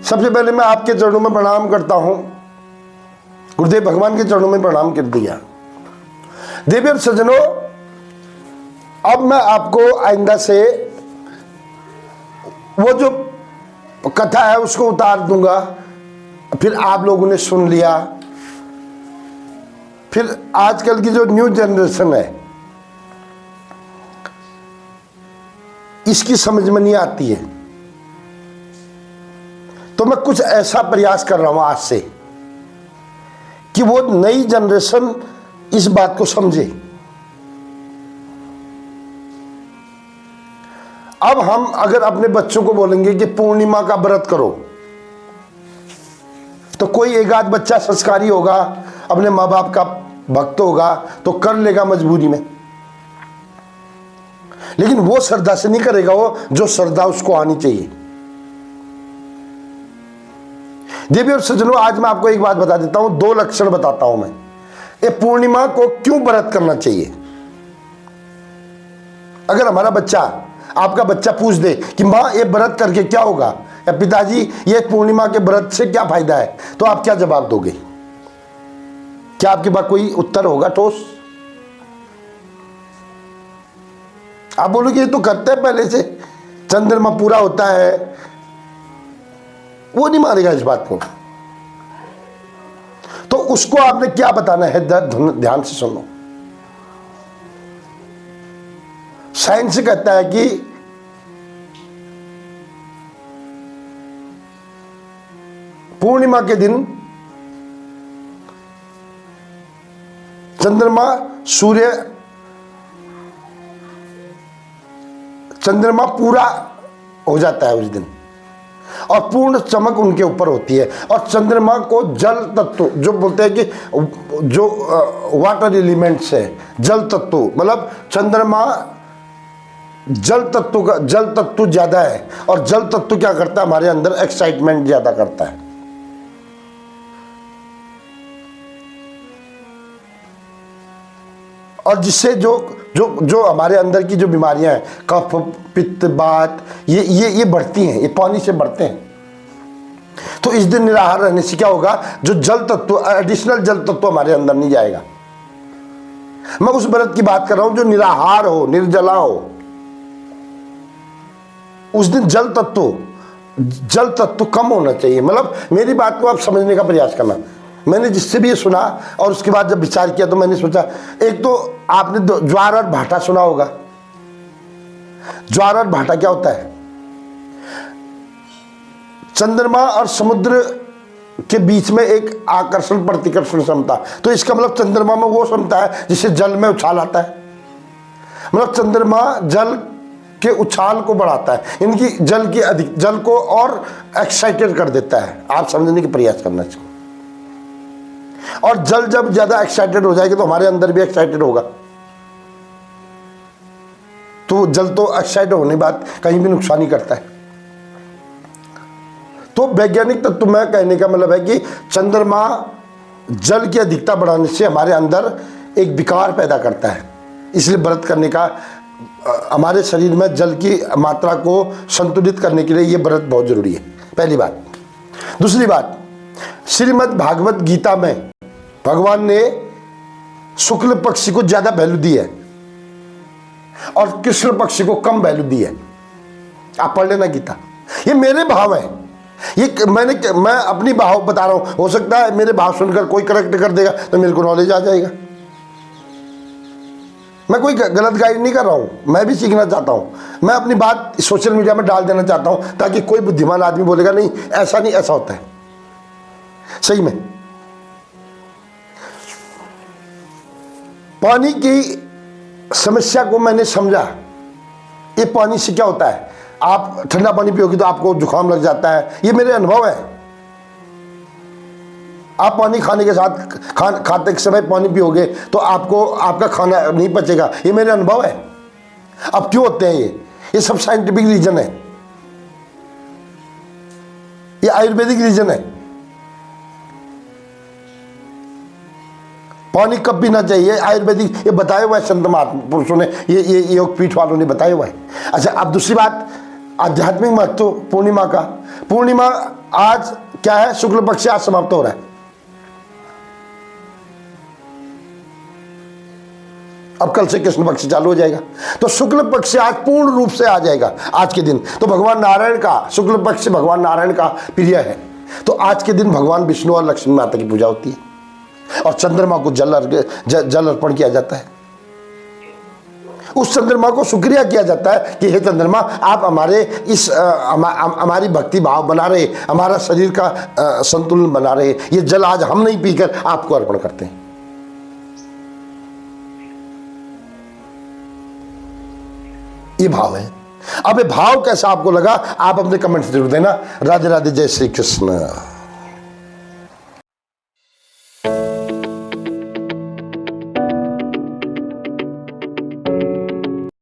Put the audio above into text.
सबसे पहले मैं आपके चरणों में प्रणाम करता हूं, गुरुदेव भगवान के चरणों में प्रणाम कर दिया। देवी और सज्जनों, अब मैं आपको आइंदा से वो जो कथा है उसको उतार दूंगा। फिर आप लोगों ने सुन लिया, फिर आजकल की जो न्यू जनरेशन है इसकी समझ में नहीं आती है, तो मैं कुछ ऐसा प्रयास कर रहा हूं आज से कि वो नई जनरेशन इस बात को समझे। अब हम अगर अपने बच्चों को बोलेंगे कि पूर्णिमा का व्रत करो, तो कोई एक आध बच्चा संस्कारी होगा, अपने माँ बाप का भक्त होगा तो कर लेगा मजबूरी में, लेकिन वो श्रद्धा से नहीं करेगा, वो जो श्रद्धा उसको आनी चाहिए। देवी और सज्जनों, आज मैं आपको एक बात बता देता हूं, दो लक्षण बताता हूं मैं, ये पूर्णिमा को क्यों व्रत करना चाहिए। अगर हमारा बच्चा, आपका बच्चा पूछ दे कि माँ ये व्रत करके क्या होगा, या पिताजी ये पूर्णिमा के व्रत से क्या फायदा है, तो आप क्या जवाब दोगे? क्या आपके पास कोई उत्तर होगा ठोस? आप बोलोगे ये तो करते हैं पहले से, चंद्रमा पूरा होता है, वो नहीं मानेगा इस बात को। तो उसको आपने क्या बताना है, ध्यान से सुनो। साइंस कहता है कि पूर्णिमा के दिन चंद्रमा पूरा हो जाता है उस दिन, और पूर्ण चमक उनके ऊपर होती है। और चंद्रमा को जल तत्व जो बोलते हैं कि जो वाटर एलिमेंट्स है, जल तत्व, मतलब चंद्रमा जल तत्व ज्यादा है, और जल तत्व क्या करता है, हमारे अंदर एक्साइटमेंट ज्यादा करता है। और जिससे जो हमारे अंदर की जो बीमारियां हैं, कफ, पित्त, वात, ये बढ़ती हैं, ये पानी से बढ़ते हैं। तो इस दिन निराहार रहने से क्या होगा, जो जल तत्व, एडिशनल जल तत्व हमारे अंदर नहीं जाएगा। मैं उस व्रत की बात कर रहा हूं जो निराहार हो, निर्जला हो। उस दिन जल तत्व कम होना चाहिए। मतलब मेरी बात को आप समझने का प्रयास करना। मैंने जिससे भी ये सुना और उसके बाद जब विचार किया तो मैंने सोचा, एक तो आपने ज्वार और भाटा सुना होगा। ज्वार और भाटा क्या होता है? चंद्रमा और समुद्र के बीच में एक आकर्षण प्रतिकर्षण क्षमता। तो इसका मतलब चंद्रमा में वो क्षमता है जिससे जल में उछाल आता है। मतलब चंद्रमा जल के उछाल को बढ़ाता है, इनकी जल को और एक्साइटेड कर देता है। आप समझने की प्रयास करना चाहिए। और जल जब ज्यादा एक्साइटेड हो जाएगी तो हमारे अंदर भी एक्साइटेड होगा। तो जल तो एक्साइटेड होने के बाद कहीं भी नुकसान ही करता है। तो वैज्ञानिक तत्व में कहने का मतलब है कि चंद्रमा जल की अधिकता बढ़ाने से हमारे अंदर एक विकार पैदा करता है। इसलिए व्रत करने का, हमारे शरीर में जल की मात्रा को संतुलित करने के लिए ये व्रत बहुत जरूरी है, पहली बात। दूसरी बात, श्रीमद् भागवत गीता में भगवान ने शुक्ल पक्षी को ज्यादा वैल्यू दी है और कृष्ण पक्षी को कम वैल्यू दी है। आप पढ़ लेना गीता। ये मेरे भाव है, ये मैं अपनी भाव बता रहा हूं। हो सकता है मेरे भाव सुनकर कोई करेक्ट कर देगा तो मेरे को नॉलेज आ जाएगा। मैं कोई गलत गाइड नहीं कर रहा हूं, मैं भी सीखना चाहता हूं। मैं अपनी बात सोशल मीडिया में डाल देना चाहता हूं ताकि कोई बुद्धिमान आदमी बोलेगा नहीं ऐसा नहीं, ऐसा होता है। सही में पानी की समस्या को मैंने समझा। ये पानी से क्या होता है, आप ठंडा पानी पियोगे तो आपको जुकाम लग जाता है, ये मेरे अनुभव है। आप पानी खाने के साथ खाते समय पानी पियोगे तो आपका खाना नहीं पचेगा, ये मेरे अनुभव है। अब क्यों होते हैं ये सब साइंटिफिक रीजन है, ये आयुर्वेदिक रीजन है। पानी कब पीना चाहिए, आयुर्वेदिक ये बताया हुआ है, संत महापुरुषों ने, ये योग पीठ वालों ने बताया हुआ है। अच्छा, अब दूसरी बात, आध्यात्मिक महत्व पूर्णिमा का। पूर्णिमा आज क्या है, शुक्ल पक्ष आज समाप्त हो रहा है। अब कल से कृष्ण पक्ष चालू हो जाएगा, तो शुक्ल पक्ष आज पूर्ण रूप से आ जाएगा आज के दिन। तो भगवान नारायण का शुक्ल पक्ष भगवान नारायण का प्रिय है, तो आज के दिन भगवान विष्णु और लक्ष्मी माता की पूजा होती है और चंद्रमा को जल अर्पण किया जाता है। उस चंद्रमा को शुक्रिया किया जाता है कि हे चंद्रमा, आप हमारे इस हमारी भक्ति भाव बना रहे, हमारा शरीर का संतुलन बना रहे, ये जल आज हम नहीं पीकर आपको अर्पण करते हैं। ये भाव है। अब ये भाव कैसा आपको लगा, आप अपने कमेंट जरूर देना। राधे राधे, जय श्री कृष्ण।